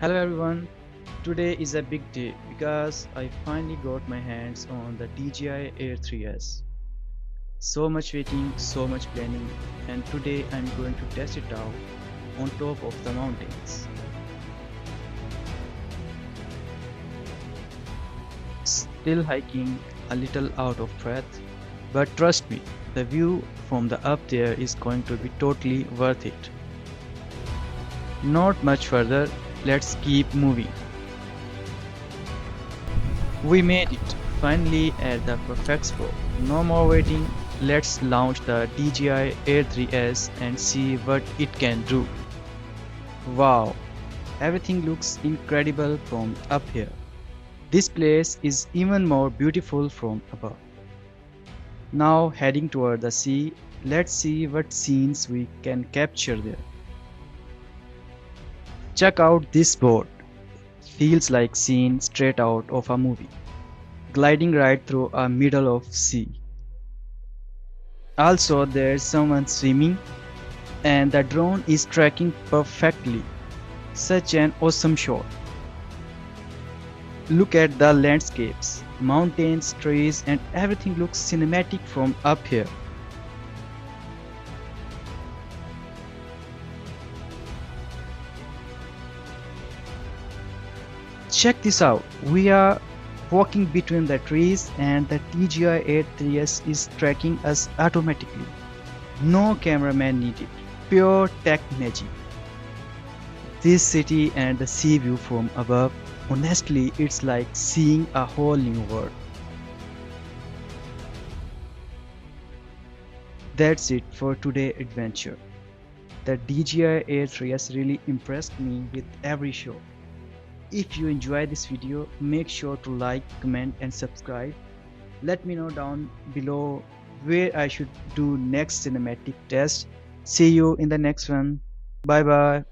Hello everyone, today is a big day because I finally got my hands on the DJI Air 3S. So much waiting, so much planning, and today I'm going to test it out on top of the mountains. Still hiking, a little out of breath, but trust me, the view from the up there is going to be totally worth it. Not much further, let's keep moving. We made it, finally at the perfect spot. No more waiting, let's launch the DJI Air 3S and see what it can do. Wow, everything looks incredible from up here. This place is even more beautiful from above. Now heading toward the sea, let's see what scenes we can capture there. Check out this boat. Feels like scene straight out of a movie, gliding right through a middle of sea. Also, there's someone swimming, and the drone is tracking perfectly. Such an awesome shot. Look at the landscapes, mountains, trees, and everything looks cinematic from up here. Check this out. We are walking between the trees, and the DJI Air 3S is tracking us automatically. No cameraman needed. Pure tech magic. This city and the sea view from above, honestly, it's like seeing a whole new world. That's it for today's adventure. The DJI Air 3S really impressed me with every shot. If you enjoy this video, make sure to like, comment and subscribe. Let me know down below where I should do next cinematic test. See you in the next one. Bye bye.